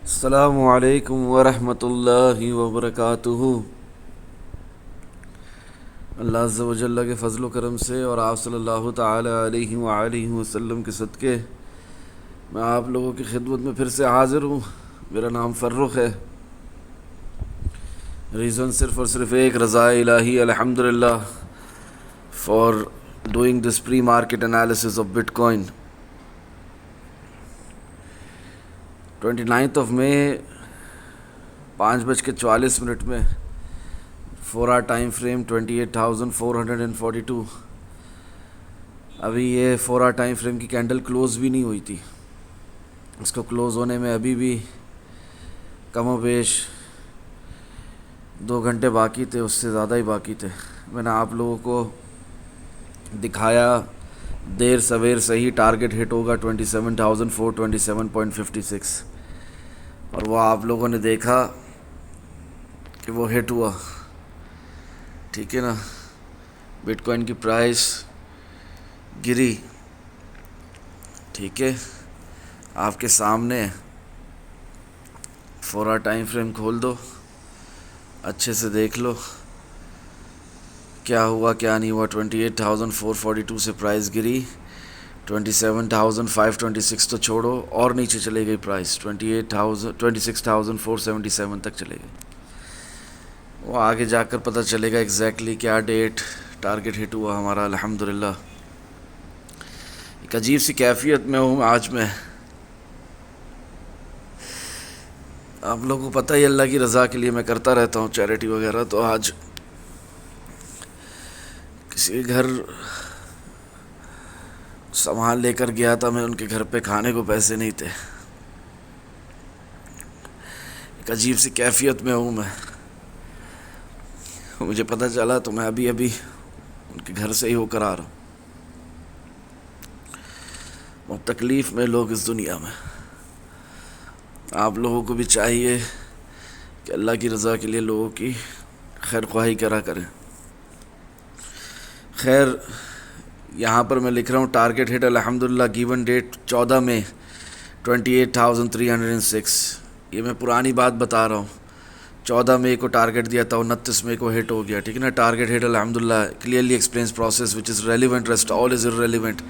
अस्सलामु अलैकुम वरहमतुल्लाहि वबरकातुहू। अल्लाह अज़्ज़ा व जल्ला के फ़ज़्ल व करम से और आप सल्लल्लाहु ताला अलैहि व आलिहि वसल्लम के सदक़े मैं आप लोगों की खिदमत में फिर से हाज़िर हूँ। मेरा नाम फ़र्रुख है। रीज़न सिर्फ़ और सिर्फ एक, रज़ा इलाही अल्हम्दुलिल्लाह for doing this pre market analysis of bitcoin. 29 मई 5:44 में 4 आवर टाइम फ्रेम 28,442। अभी ये 4 आवर टाइम फ्रेम की कैंडल क्लोज़ भी नहीं हुई थी। इसको क्लोज़ होने में अभी भी कमो बेश 2 घंटे बाकी थे, उससे ज़्यादा ही बाकी थे। मैंने आप लोगों को दिखाया देर सवेर सही टारगेट हिट होगा 27,427.56 और वो आप लोगों ने देखा कि वो हिट हुआ। ठीक है ना। बिटकॉइन की प्राइस गिरी, ठीक है, आपके सामने। 4 आवर टाइम फ्रेम खोल दो, अच्छे से देख लो क्या हुआ क्या नहीं हुआ। 28,442 से प्राइस गिरी, 27,526 तो छोड़ो और नीचे चले गई प्राइस, 26,477 तक चले गई। वो आगे जाकर पता चलेगा एग्जैक्टली क्या डेट टारगेट हिट हुआ हमारा। अल्हम्दुलिल्लाह एक अजीब सी कैफियत में हूँ आज मैं। आप लोगों को पता ही अल्लाह की रज़ा के लिए मैं करता रहता हूँ चैरिटी वगैरह। तो आज किसी के घर सामान लेकर गया था मैं, उनके घर पे खाने को पैसे नहीं थे। एक अजीब सी कैफियत में हूँ मैं। मुझे पता चला तो मैं अभी अभी उनके घर से ही होकर आ रहा हूँ। बहुत तकलीफ़ में लोग इस दुनिया में। आप लोगों को भी चाहिए कि अल्लाह की रज़ा के लिए लोगों की खैर ख्वाही करा करें। खैर, यहाँ पर मैं लिख रहा हूँ टारगेट हिट अल्हम्दुलिल्लाह, गिवन डेट 14 मई 28,306। ये मैं पुरानी बात बता रहा हूँ। 14 मई को टारगेट दिया था, 29 मई को हिट हो गया। ठीक है ना। टारगेट हिट अल्हम्दुलिल्लाह clearly explains process which is relevant, rest all is irrelevant.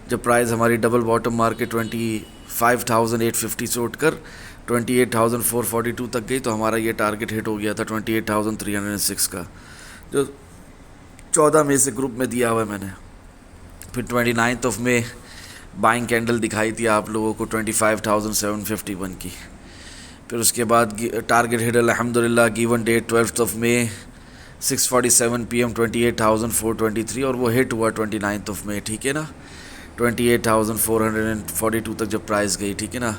जब प्राइस हमारी डबल बॉटम मार्केट 25,850 से उठकर 28,442 तक गई तो हमारा ये टारगेट हिट हो गया था 28,306 का, जो 14 मई से ग्रुप में दिया हुआ है मैंने। फिर 29 मई बाइंग कैंडल दिखाई थी आप लोगों को 25,751 की। फिर उसके बाद टारगेट हिट अल्हम्दुलिल्लाह गिवन डेट 12 मई 6:47 PM 28,423 और वो हिट हुआ 29 मई। ठीक है ना। 28,442 तक जब प्राइस गई। ठीक है ना।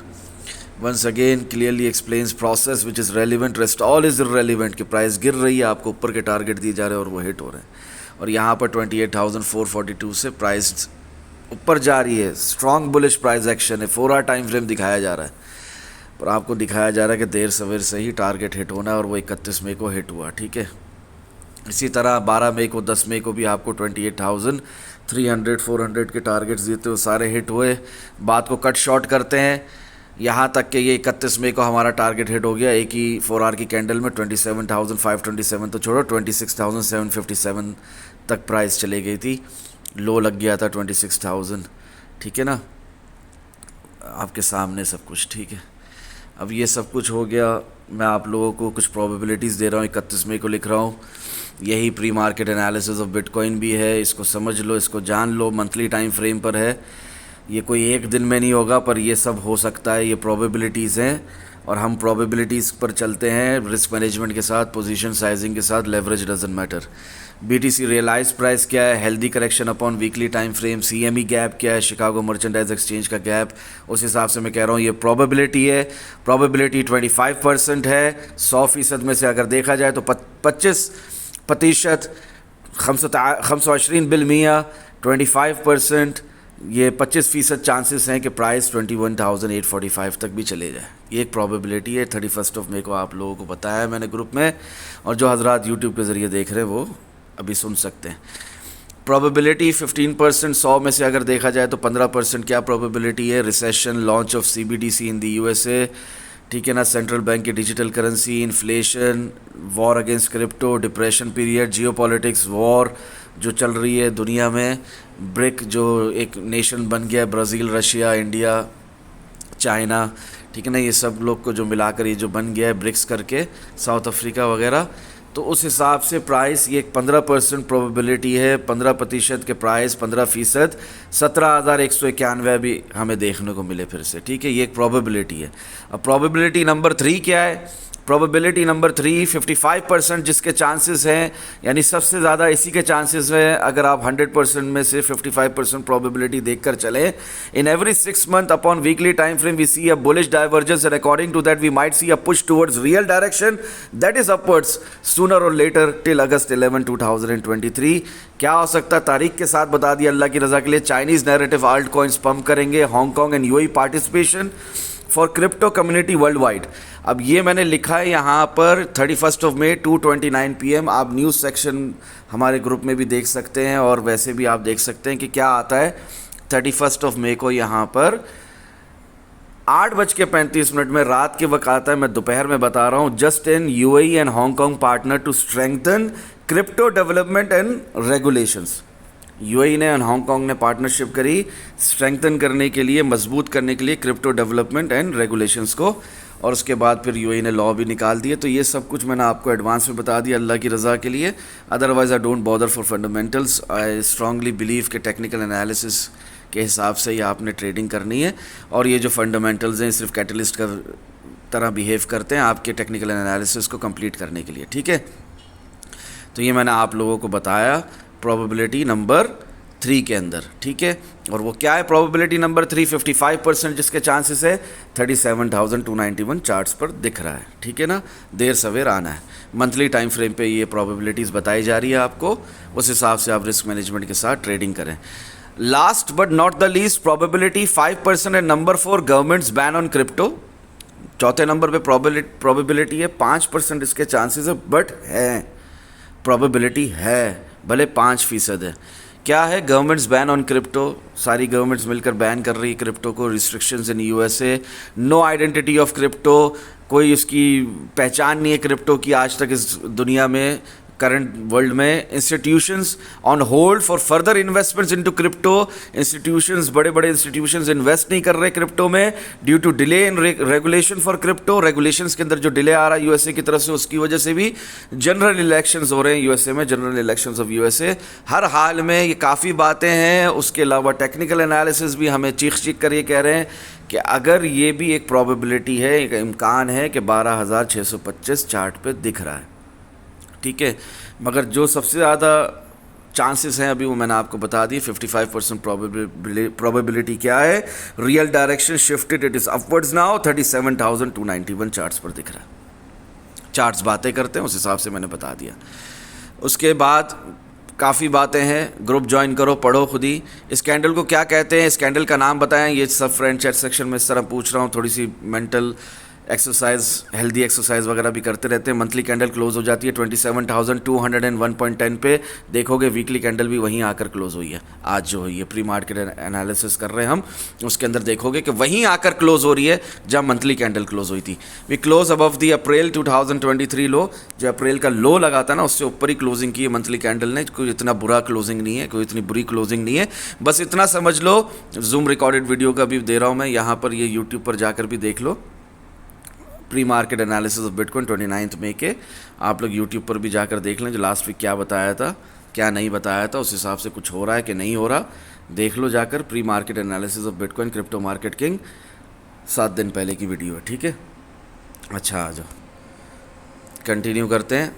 Once again clearly explains process which is relevant, rest all is irrelevant. कि प्राइस गिर रही है, आपको ऊपर के टारगेट दिए जा रहे हैं और वो हिट हो रहे हैं। और यहाँ पर 28,442 से प्राइस ऊपर जा रही है। स्ट्रॉन्ग बुलिश प्राइस एक्शन है। 4 आवर टाइम फ्रेम दिखाया जा रहा है, पर आपको दिखाया जा रहा है कि देर सवेर से ही टारगेट हिट होना है और वो 31 मई को हिट हुआ। ठीक है। इसी तरह 12 मई को, 10 मई को भी आपको 28,300 400 के टारगेट्स दिए थे, वो सारे हिट हुए। बात को कट शॉर्ट करते हैं यहाँ तक कि ये 31 मई को हमारा टारगेट हिट हो गया। एक ही 4 आवर की कैंडल में 27,527 तो छोड़ो 26,757 तक प्राइस चली गई थी। लो लग गया था 26,000। ठीक है ना। आपके सामने सब कुछ। ठीक है। अब ये सब कुछ हो गया। मैं आप लोगों को कुछ प्रोबेबिलिटीज़ दे रहा हूँ। 31 मई को लिख रहा हूँ। यही pre market analysis of bitcoin भी है। इसको समझ लो, इसको जान लो। मंथली टाइम फ्रेम पर है। ये कोई एक दिन में नहीं होगा, पर ये सब हो सकता है। ये प्रोबेबिलिटीज़ हैं और हम प्रोबेबिलिटीज़ पर चलते हैं, रिस्क मैनेजमेंट के साथ, पोजीशन साइजिंग के साथ। Leverage doesn't matter. BTC realise price क्या है, healthy correction upon weekly time frame, CME gap क्या है, शिकागो मर्चेंडाइज एक्सचेंज का गैप, उस हिसाब से मैं कह रहा हूँ ये प्रोबेबिलिटी है। प्रोबेबिलिटी 25% है। 100% में से अगर देखा जाए तो 25%, 25% 25%, ये 25% चांसेस हैं कि प्राइस 21,845 तक भी चले जाए। ये एक प्रोबेबिलिटी है। 31 मई को आप लोगों को बताया है मैंने ग्रुप में, और जो हजरात यूट्यूब के ज़रिए देख रहे हैं वो अभी सुन सकते हैं। प्रोबेबिलिटी 15%, 100 में से अगर देखा जाए तो 15% क्या प्रोबेबिलिटी है। Recession, launch of CBDC in the USA, ठीक है ना, सेंट्रल बैंक की digital currency, inflation, war against crypto, depression period, geopolitics, war जो चल रही है दुनिया में, ब्रिक जो एक नेशन बन गया है, ब्राज़ील, रशिया, इंडिया, चाइना, ठीक है ना, ये सब लोग को जो मिलाकर ये जो बन गया है ब्रिक्स करके, साउथ अफ्रीका वगैरह, तो उस हिसाब से प्राइस ये 15% प्रोबेबिलिटी है, 15% के प्राइस 15%, 17,191 भी हमें देखने को मिले फिर से, ठीक है, ये एक प्रोबेबिलिटी है। अब प्रोबेबिलिटी नंबर 3 क्या है? प्रोबेबिलिटी नंबर 3 55% जिसके चांसेस हैं, यानी सबसे ज़्यादा इसी के चांसेस हैं। अगर आप 100% में से 55% प्रोबेबिलिटी देखकर चलें, in every 6 month upon weekly time frame we see a bullish divergence and according to that we might see a push towards real direction that is upwards sooner or later till August 11, 2023। क्या हो सकता है? तारीख के साथ बता दिया अल्लाह की रज़ा के लिए। Chinese narrative alt coins pump करेंगे, Hong Kong and UAE participation for crypto community world wide. अब ये मैंने लिखा है यहाँ पर 31 मई 2:29 PM। आप न्यूज़ सेक्शन हमारे ग्रुप में भी देख सकते हैं और वैसे भी आप देख सकते हैं कि क्या आता है 31 मई को। यहाँ पर 8:35 में रात के वक्त आता है, मैं दोपहर में बता रहा हूँ। Just in UAE and Hong Kong partner to strengthen crypto development and regulations. UAE ने और हांगकॉन्ग ने पार्टनरशिप करी स्ट्रेंथन करने के लिए, मजबूत करने के लिए क्रिप्टो डेवलपमेंट एंड रेगुलेशंस को, और उसके बाद फिर यूएई ने लॉ भी निकाल दिए। तो ये सब कुछ मैंने आपको एडवांस में बता दिया अल्लाह की रज़ा के लिए। Otherwise I don't bother for fundamentals. I strongly believe कि टेक्निकल एनालिसिस के हिसाब से ही आपने ट्रेडिंग करनी है, और ये जो फंडामेंटल्स हैं सिर्फ कैटलिस्ट का तरह बिहेव करते हैं आपके टेक्निकल एनालिसिस को कंप्लीट करने के लिए, ठीक है। तो ये मैंने आप लोगों को बताया प्रोबेबिलिटी नंबर 3 के अंदर, ठीक है। और वो क्या है प्रोबेबिलिटी नंबर 3? 55% जिसके चांसेस है 37,291 चार्ट्स पर दिख रहा है, ठीक है ना। देर सवेर आना है। मंथली टाइम फ्रेम पे ये प्रोबेबिलिटीज़ बताई जा रही है आपको, उस हिसाब से आप रिस्क मैनेजमेंट के साथ ट्रेडिंग करें। Last but not the least probability 5% and number 4 governments ban on crypto. चौथे नंबर पे प्रोबेबिलिटी है 5% इसके चांसेस है, बट है प्रोबेबिलिटी है, भले 5% है। क्या है? Governments ban on crypto. सारी गवर्नमेंट्स मिलकर बैन कर रही है क्रिप्टो को। Restrictions in USA, no identity of crypto, कोई उसकी पहचान नहीं है क्रिप्टो की आज तक इस दुनिया में, करंट वर्ल्ड में। Institutions on hold for further investments into crypto. Institutions, बड़े बड़े इंस्टीट्यूशंस इन्वेस्ट नहीं कर रहे क्रिप्टो में due to delay in regulation for crypto. Regulations के अंदर जो डिले आ रहा है यूएसए की तरफ से, उसकी वजह से भी जनरल इलेक्शंस हो रहे हैं यूएसए में, जनरल इलेक्शंस ऑफ यूएसए। हर हाल में ये काफ़ी बातें हैं। उसके अलावा टेक्निकल एनालिसिस भी हमें चीख कर ये कह रहे हैं कि अगर ये भी एक प्रोबेबिलिटी है, एक इम्कान है कि 12,625 चार्ट पे दिख रहा है, ठीक है। मगर जो सबसे ज़्यादा चांसेस हैं अभी वो मैंने आपको बता दी। 55% प्रोबेबिलिटी क्या है? Real direction shifted, it is upwards now. 37,291 charts पर दिख रहा है। चार्ट्स बातें करते हैं, उस हिसाब से मैंने बता दिया। उसके बाद काफ़ी बातें हैं, ग्रुप ज्वाइन करो, पढ़ो खुद ही। इस कैंडल को क्या कहते हैं, इस कैंडल का नाम बताएं। ये सब फ्रेंड चैट सेक्शन में इस तरह पूछ रहा हूँ, थोड़ी सी मेंटल एक्सरसाइज, हेल्दी एक्सरसाइज वगैरह भी करते रहते हैं। मंथली कैंडल क्लोज हो जाती है 27,201.10 पे। देखोगे वीकली कैंडल भी वहीं आकर क्लोज हुई है। आज जो हुई है प्री मार्केट एनालिसिस कर रहे हैं हम, उसके अंदर देखोगे कि वहीं आकर क्लोज हो रही है जब मंथली कैंडल क्लोज हुई थी। वी क्लोज अबव दी अप्रैल 2023 लो, जो अप्रैल का लो लगा था ना, उससे ऊपर ही क्लोजिंग की है मंथली कैंडल ने। कोई इतना बुरा क्लोजिंग नहीं है, कोई इतनी बुरी क्लोजिंग नहीं है। बस इतना समझ लो। जूम रिकॉर्डेड वीडियो का भी दे रहा हूँ मैं यहाँ पर, ये यूट्यूब पर जाकर भी देख लो। Pre market analysis of bitcoin 29 मई के आप लोग यूट्यूब पर भी जाकर देख लें, जो लास्ट वीक क्या बताया था, क्या नहीं बताया था, उस हिसाब से कुछ हो रहा है कि नहीं हो रहा, देख लो जाकर। Pre market analysis of bitcoin crypto market king 7 दिन पहले की वीडियो है, ठीक है। अच्छा, आ जाओ कंटिन्यू करते हैं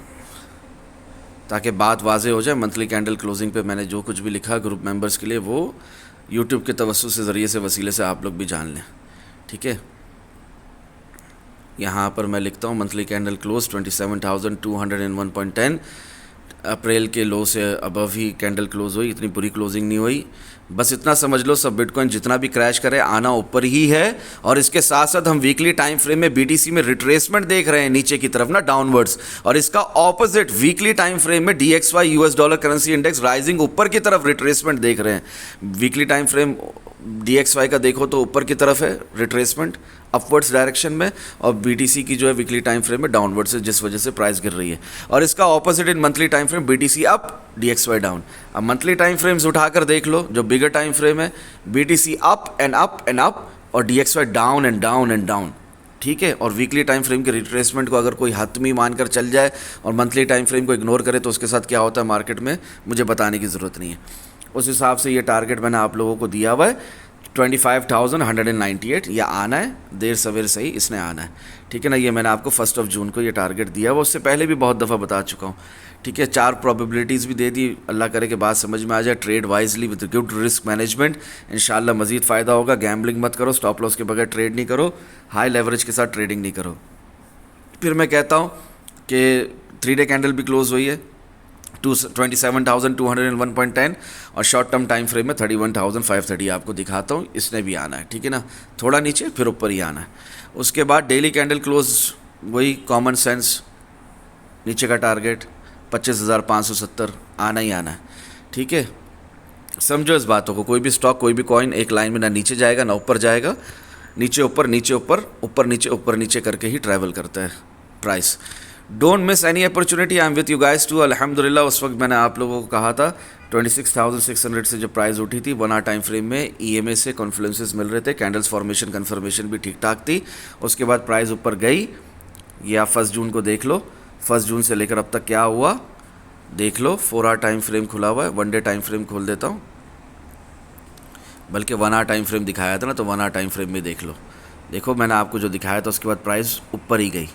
ताकि बात वाजे हो जाए। मंथली कैंडल क्लोजिंग पे मैंने जो कुछ भी लिखा ग्रुप मेंबर्स के लिए, वो यूट्यूब के तवज्जुह से ज़रिए से वसीले से आप लोग भी जान लें, ठीक है। यहाँ पर मैं लिखता हूँ मंथली कैंडल क्लोज 27,201.10। अप्रैल के लो से अबव ही कैंडल क्लोज हुई, इतनी बुरी क्लोजिंग नहीं हुई। बस इतना समझ लो, सब बिटकॉइन जितना भी क्रैश करे आना ऊपर ही है। और इसके साथ साथ हम वीकली टाइम फ्रेम में बीटीसी में रिट्रेसमेंट देख रहे हैं नीचे की तरफ ना, डाउनवर्ड्स। और इसका ऑपोजिट वीकली टाइम फ्रेम में DXY US dollar currency index rising ऊपर की तरफ रिट्रेसमेंट देख रहे हैं। वीकली टाइम फ्रेम DXY का देखो तो ऊपर की तरफ है रिट्रेसमेंट अपवर्ड्स डायरेक्शन में, और BTC की जो है वीकली टाइम फ्रेम में डाउनवर्ड से, जिस वजह से प्राइस गिर रही है। और इसका opposite in monthly time frame, BTC up DXY down. अब मंथली टाइम फ्रेम्स उठाकर देख लो, जो बिगर टाइम फ्रेम है BTC up and up and up और DXY down and down and down, ठीक है। और वीकली टाइम फ्रेम के रिट्रेसमेंट को अगर कोई हतमी मानकर चल जाए और मंथली टाइम फ्रेम को इग्नोर करे तो उसके साथ क्या होता है मार्केट में, मुझे बताने की ज़रूरत नहीं है। उस हिसाब से ये टारगेट मैंने आप लोगों को दिया हुआ है 25,198, या आना है, देर सवेर सही इसने आना है, ठीक है ना। ये मैंने आपको 1 जून को ये टारगेट दिया हुआ, उससे पहले भी बहुत दफ़ा बता चुका हूँ, ठीक है। 4 प्रोबेबिलिटीज़ भी दे दी, अल्लाह करे कि बात समझ में आ जाए। Trade wisely with good risk management, इंशाल्लाह मज़ीद फ़ायदा होगा। गैम्बलिंग मत करो, स्टॉप लॉस के बगैर ट्रेड नहीं करो, हाई लेवरेज के साथ ट्रेडिंग नहीं करो। फिर मैं कहता हूँ कि 3 डे कैंडल भी क्लोज हुई है 27,201.10, और शॉर्ट टर्म टाइम फ्रेम में 31,530 आपको दिखाता हूँ, इसने भी आना है, ठीक है ना। थोड़ा नीचे फिर ऊपर ही आना है। उसके बाद डेली कैंडल क्लोज, वही कॉमन सेंस, नीचे का टारगेट 25,570 आना ही आना है, ठीक है। समझो इस बातों को, कोई भी स्टॉक कोई भी कॉइन एक लाइन में ना नीचे जाएगा ना ऊपर जाएगा, नीचे ऊपर नीचे ऊपर ऊपर नीचे करके ही ट्रैवल करता है price. Don't miss any opportunity, I am with you guys too. अल्हम्दुलिल्लाह उस वक्त मैंने आप लोगों को कहा था 26,600 से जब प्राइस उठी थी 1 आवर टाइम फ्रेम में, EMA से कॉन्फ्लुएंसेस मिल रहे थे, कैंडल्स फॉर्मेशन कन्फर्मेशन भी ठीक ठाक थी। उसके बाद प्राइस ऊपर गई, ये आप 1 जून को देख लो, 1 जून से लेकर अब तक क्या हुआ देख लो। 4 आवर टाइम फ्रेम खुला हुआ है, 1 डे टाइम फ्रेम खोल देता हूँ, बल्कि 1 आवर टाइम फ्रेम दिखाया था ना, तो 1 आवर टाइम फ्रेम में देख लो। देखो मैंने आपको जो दिखाया था उसके बाद प्राइस ऊपर ही गई,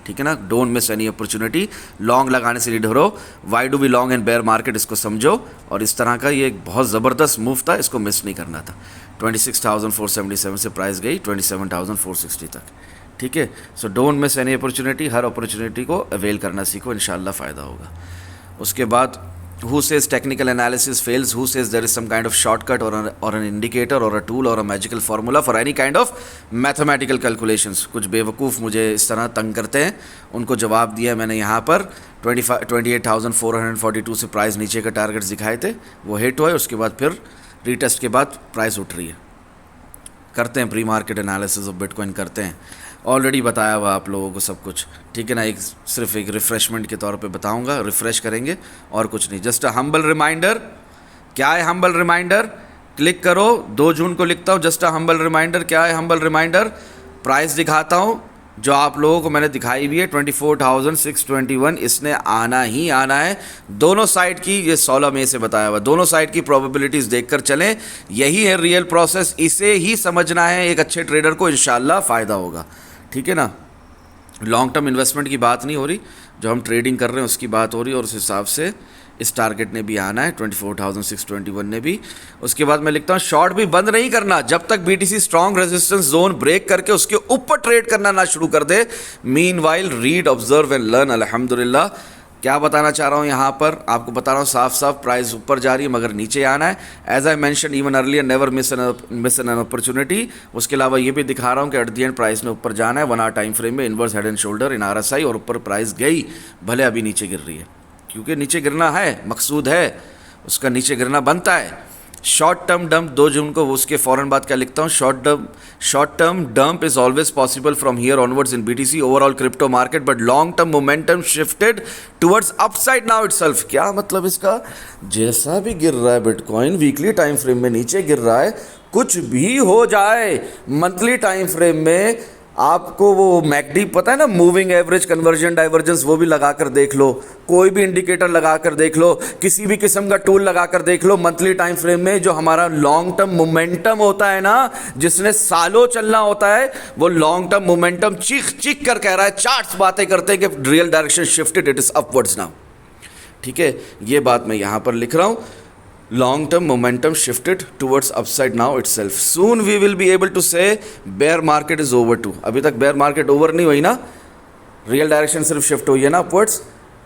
ठीक है ना। Don't miss any opportunity, long लगाने से नहीं डरो। Why do we long and bear market, इसको समझो। और इस तरह का ये एक बहुत ज़बरदस्त मूव था, इसको मिस नहीं करना था। 26,477 से प्राइस गई 27,460 तक, ठीक है। So don't miss any opportunity, her opportunity को अवेल करना सीखो, इंशाल्लाह फ़ायदा होगा। उसके बाद who says technical analysis fails, who says there is some kind of shortcut or an indicator or a tool or a magical formula for any kind of mathematical calculations। कुछ बेवकूफ़ मुझे इस तरह तंग करते हैं, उनको जवाब दिया मैंने यहाँ पर। 28,442 से प्राइस नीचे का टारगेट्स दिखाए थे, वो हिट हुआ है। उसके बाद फिर रीटेस्ट के बाद प्राइस उठ रही है। करते हैं pre market analysis of bitcoin, करते हैं, ऑलरेडी बताया हुआ आप लोगों को सब कुछ, ठीक है ना। सिर्फ एक रिफ़्रेशमेंट के तौर पे बताऊंगा, रिफ़्रेश करेंगे और कुछ नहीं। Just a humble reminder. क्या है हम्बल रिमाइंडर? क्लिक करो, 2 जून को लिखता हूँ जस्ट अ हम्बल रिमाइंडर। क्या है हम्बल रिमाइंडर? प्राइस दिखाता हूँ जो आप लोगों को मैंने दिखाई भी है 24,621, इसने आना ही आना है। दोनों साइड की, ये 16 मई से बताया हुआ, दोनों साइड की प्रोबेबिलिटीज़ देखकर चलें, यही है रियल प्रोसेस। इसे ही समझना है एक अच्छे ट्रेडर को, इंशाल्लाह फ़ायदा होगा, ठीक है ना। लॉन्ग टर्म इन्वेस्टमेंट की बात नहीं हो रही, जो हम ट्रेडिंग कर रहे हैं उसकी बात हो रही है। और उस हिसाब से इस टारगेट ने भी आना है 24,621 ने भी। उसके बाद मैं लिखता हूँ शॉर्ट भी बंद नहीं करना जब तक BTC strong resistance zone break करके उसके ऊपर ट्रेड करना ना शुरू कर दे। Meanwhile read, observe and learn. अल्हम्दुलिल्लाह क्या बताना चाह रहा हूँ यहाँ पर, आपको बता रहा हूँ साफ साफ, प्राइस ऊपर जा रही है मगर नीचे आना है। As I mention even earlier, never miss an opportunity. उसके अलावा ये भी दिखा रहा हूँ कि एट दी एंड प्राइस ने ऊपर जाना है 1 आवर टाइम फ्रेम में, inverse head and shoulder in RSI, और ऊपर प्राइस गई, भले अभी नीचे गिर रही है, क्योंकि नीचे गिरना है, मकसूद है उसका, नीचे गिरना बनता है। शॉर्ट टर्म डंप 2 जून को, उसके फ़ौरन बाद क्या लिखता हूँ, short term dump is always possible from here onwards in BTC overall crypto market, but long term momentum shifted towards upside now itself. क्या मतलब इसका? जैसा भी गिर रहा है बिटकॉइन, वीकली टाइम फ्रेम में नीचे गिर रहा है, कुछ भी हो जाए, मंथली टाइम फ्रेम में आपको वो मैकडी पता है ना, मूविंग एवरेज कन्वर्जन डाइवर्जेंस, वो भी लगा कर देख लो, कोई भी इंडिकेटर लगा कर देख लो, किसी भी किस्म का टूल लगा कर देख लो। मंथली टाइम फ्रेम में जो हमारा लॉन्ग टर्म मोमेंटम होता है ना, जिसने सालों चलना होता है, वो लॉन्ग टर्म मोमेंटम चीख चीख कर कह रहा है, चार्ट्स बातें करते हैं कि real direction shifted, it is upwards now, ठीक है। ये बात मैं यहाँ पर लिख रहा हूँ, long term momentum shifted towards upside now itself. Soon we will be able to say bear market is over too. अभी तक bear market over नहीं हुई ना, real direction सिर्फ shift हुई है ना upwards।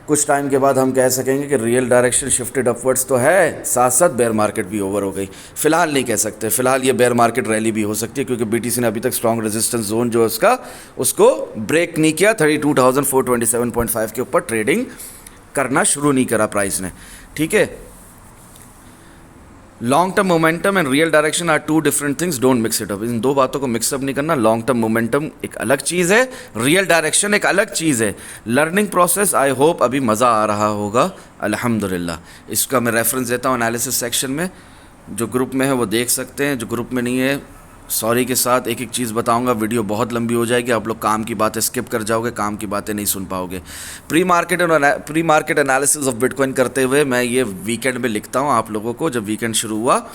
कुछ टाइम के बाद हम कह सकेंगे कि real direction shifted upwards तो है, साथ साथ bear market भी over हो गई। फिलहाल नहीं कह सकते, फिलहाल ये bear market रैली भी हो सकती है, क्योंकि BTC ने अभी तक strong resistance zone जो है उसका, उसको ब्रेक नहीं किया। 32,427.5 के ऊपर ट्रेडिंग करना शुरू नहीं करा प्राइस ने, ठीक है। Long term momentum and real direction are two different things, don't mix it up. इन दो बातों को मिक्सअप नहीं करना। लॉन्ग टर्म मोमेंटम एक अलग चीज़ है, रियल डायरेक्शन एक अलग चीज़ है। लर्निंग प्रोसेस आई होप अभी मज़ा आ रहा होगा अल्हम्दुलिल्लाह। इसका मैं रेफरेंस देता हूँ एनालिसिस सेक्शन में, जो ग्रुप में है वो देख सकते हैं, जो ग्रुप में नहीं है सॉरी के साथ एक एक चीज़ बताऊंगा, वीडियो बहुत लंबी हो जाएगी, आप लोग काम की बातें स्किप कर जाओगे, काम की बातें नहीं सुन पाओगे। Pre market analysis of bitcoin करते हुए मैं ये वीकेंड में लिखता हूँ आप लोगों को, जब वीकेंड शुरू हुआ।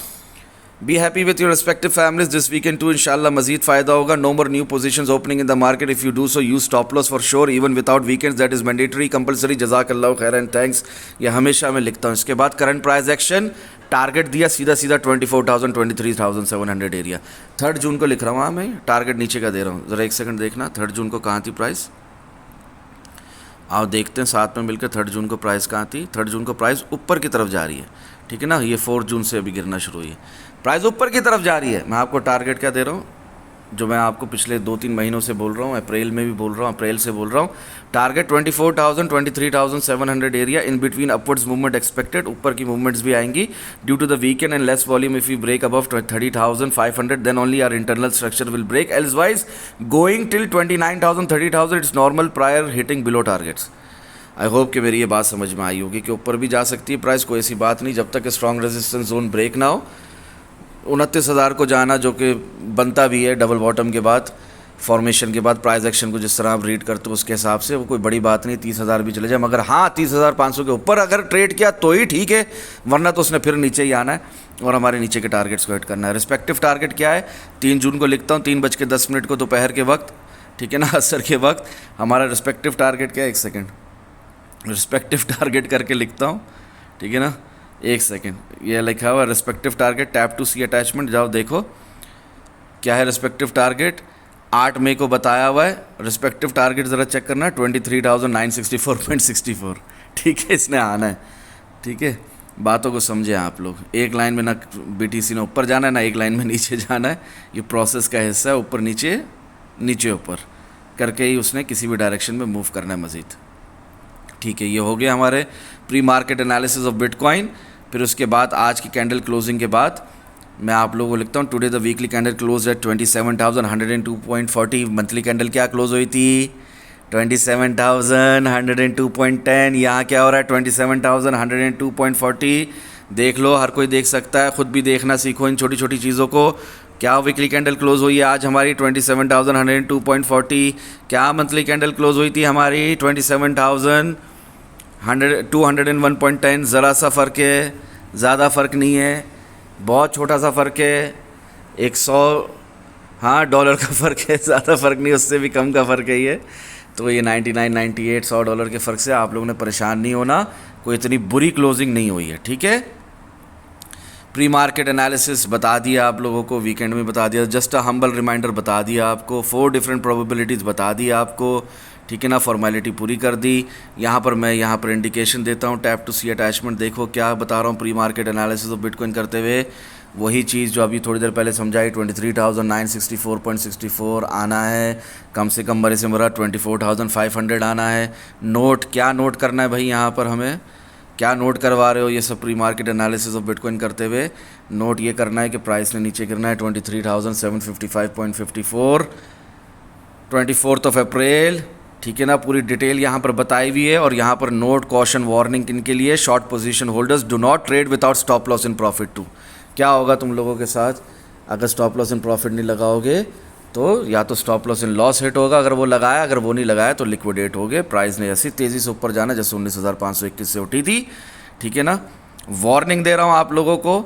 Be happy with your respective families this weekend too, इंशाल्लाह मजीद फ़ायदा होगा। No more new positions opening in the market, if you do so use stop loss for sure even without weekends, that is mandatory compulsory. जज़ाकल्लाहु खैर and thanks, ये हमेशा मैं लिखता हूँ। इसके बाद करंट प्राइस एक्शन टारगेट दिया सीधा 24,000 23,700 एरिया। 3 जून को लिख रहा हूँ, हाँ मैं टारगेट नीचे का दे रहा हूँ, ज़रा एक सेकंड देखना। 3 जून को कहाँ थी प्राइस, आओ देखते हैं साथ में मिलकर 3 जून को प्राइस कहाँ थी। 3 जून को प्राइस ऊपर की तरफ जा रही है, ठीक है ना। ये 4 जून से अभी गिरना शुरू हुई है, प्राइस ऊपर की तरफ जा रही है। मैं आपको टारगेट क्या दे रहा हूँ, जो मैं आपको पिछले 2-3 महीनों से बोल रहा हूँ, अप्रैल में भी बोल रहा हूँ, अप्रैल से बोल रहा हूँ। Target 24,000 23,700 area, in between upwards movement expected. ऊपर की मूवमेंट्स भी आएंगी due to the weekend and less volume. If you break above 30,500 then only our internal structure will break, elsewise going till 29,000 30,000 it's normal prior hitting below targets. I hope कि मेरी ये बात समझ में आई होगी कि ऊपर भी जा सकती है प्राइस, कोई ऐसी बात नहीं, जब तक स्ट्रॉन्ग रेजिस्टेंस जोन ब्रेक ना हो। 29,000 को जाना जो कि बनता भी है डबल बॉटम के बाद, फॉर्मेशन के बाद प्राइस एक्शन को जिस तरह आप रीड करते हो उसके हिसाब से, वो कोई बड़ी बात नहीं। 30,000 भी चले जाए, मगर हाँ 30,500 के ऊपर अगर ट्रेड किया तो ही ठीक है, वरना तो उसने फिर नीचे ही आना है और हमारे नीचे के टारगेट्स को हिट करना है। रिस्पेक्टिव टारगेट क्या है, 3 जून को लिखता हूँ 3:10 को दोपहर के वक्त, ठीक है ना, असर के वक्त। हमारा रिस्पेक्टिव टारगेट क्या है, एक सेकेंड रिस्पेक्टिव टारगेट करके लिखता हूँ, ठीक है ना, एक सेकेंड। ये लिखा हुआ respective target, tap to see attachment, जाओ देखो क्या है रिस्पेक्टिव टारगेट। 8 मई को बताया हुआ है रिस्पेक्टिव टारगेट, ज़रा चेक करना, 23,964.64, ठीक है, इसने आना है, ठीक है। बातों को समझे आप लोग, एक लाइन में ना BTC ने ऊपर जाना है ना एक लाइन में नीचे जाना है, ये प्रोसेस का हिस्सा है, ऊपर नीचे नीचे ऊपर करके ही उसने किसी भी डायरेक्शन में मूव करना है मज़ीद, ठीक है। ये हो गया हमारे pre market analysis of bitcoin. फिर उसके बाद आज की कैंडल क्लोजिंग के बाद मैं आप लोगों को लिखता हूँ, today the weekly candle close eight 27,102.40। Monthly candle क्या क्लोज हुई थी, 27,102.10। यहाँ क्या हो रहा है, 27,102.40। देख लो, हर कोई देख सकता है, ख़ुद भी देखना सीखो इन छोटी छोटी चीज़ों को। क्या वीकली कैंडल क्लोज हुई है आज हमारी 27,102.40। क्या मंथली कैंडल क्लोज हुई थी हमारी 27,201.10। ज़रा सा फ़र्क है, ज़्यादा फ़र्क नहीं है, बहुत छोटा सा फ़र्क है, 100 हाँ डॉलर का फ़र्क है, ज़्यादा फ़र्क नहीं, उससे भी कम का फ़र्क है ये। तो ये 99 98 100 डॉलर के फ़र्क से आप लोगों ने परेशान नहीं होना, कोई इतनी बुरी क्लोजिंग नहीं हुई है, ठीक है। प्री मार्केट एनालिसिस बता दिया आप लोगों को, वीकेंड में बता दिया, जस्ट अ हम्बल रिमाइंडर बता दिया आपको, 4 डिफरेंट प्रोबेबिलिटीज़ बता दिया आपको, ठीक है ना, फॉर्मेलिटी पूरी कर दी। यहाँ पर इंडिकेशन देता हूँ, टैप टू सी अटैचमेंट, देखो क्या बता रहा हूँ pre market analysis of bitcoin करते हुए, वही चीज़ जो अभी थोड़ी देर पहले समझाई। 23,964.64 आना है, कम से कम बड़े से बड़ा 24,500 आना है। नोट क्या नोट करना है भाई, यहाँ पर हमें क्या नोट करवा रहे हो ये सब pre market analysis of bitcoin करते हुए, नोट ये करना है कि प्राइस ने नीचे गिरना है 23,755.54 24 अप्रैल, ठीक है ना। पूरी डिटेल यहाँ पर बताई हुई है, और यहाँ पर नोट कॉशन वार्निंग इनके लिए, short position holders do not trade without stop loss in profit too. क्या होगा तुम लोगों के साथ अगर स्टॉप लॉस इन प्रॉफिट नहीं लगाओगे, तो या तो स्टॉप लॉस इन लॉस हिट होगा अगर वो लगाया, अगर वो नहीं लगाया तो लिक्विडेट हो गए। प्राइस ने ऐसी तेज़ी से ऊपर जाना जैसे 19,521 से उठी थी, ठीक है ना। वार्निंग दे रहा हूँ आप लोगों को,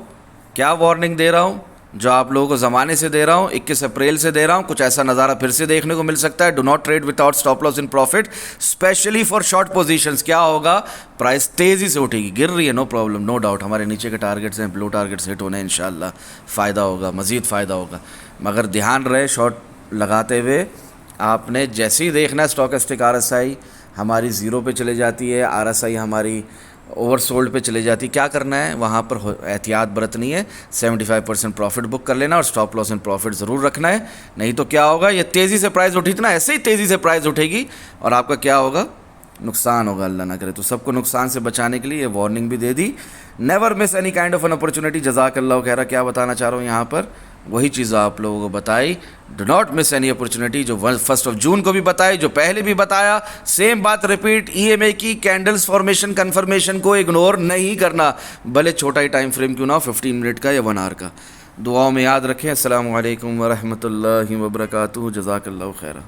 क्या वार्निंग दे रहा हूँ, जो आप लोगों को ज़माने से दे रहा हूँ, 21 अप्रैल से दे रहा हूँ। कुछ ऐसा नज़ारा फिर से देखने को मिल सकता है। Do not trade without stop loss in profit, specially for short positions. क्या होगा, प्राइस तेज़ी से उठेगी, गिर रही है, नो प्रॉब्लम, नो डाउट, हमारे नीचे के टारगेट्स हैं, ब्लो टारगेट्स हिट होने इंशाल्लाह, फ़ायदा होगा, मज़ीद फ़ायदा होगा। मगर ध्यान रहे शॉर्ट लगाते हुए आपने जैसे ही देखना है स्टॉकेस्टिक RSI हमारी ज़ीरो पे चले जाती है, RSI हमारी ओवरसोल्ड पे चले जाती, क्या करना है, वहाँ पर एहतियात बरतनी है, 75% प्रॉफिट बुक कर लेना और स्टॉप लॉस इन प्रॉफिट ज़रूर रखना है। नहीं तो क्या होगा, ये तेज़ी से प्राइस उठी थी ना, ऐसे ही तेज़ी से प्राइस उठेगी और आपका क्या होगा, नुकसान होगा, अल्लाह ना करे। तो सबको नुकसान से बचाने के लिए ये वार्निंग भी दे दी। Never miss any kind of an opportunity. जज़ाकल्लाह खैरा। क्या बताना चाह रहा हूँ यहाँ पर, वही चीज़ आप लोगों को बताई। Do not miss any opportunity, जो 1 जून को भी बताई, जो पहले भी बताया, सेम बात रिपीट। ईएमए की कैंडल्स फॉर्मेशन कन्फर्मेशन को इग्नोर नहीं करना, भले छोटा ही टाइम फ्रेम क्यों ना हो, 15 मिनट का या 1 आवर का। दुआओं में याद रखें। अस्सलामु अलैकुम वरहमतुल्लाहि वबरकातुहू। जज़ाकल्लाहु खैरा।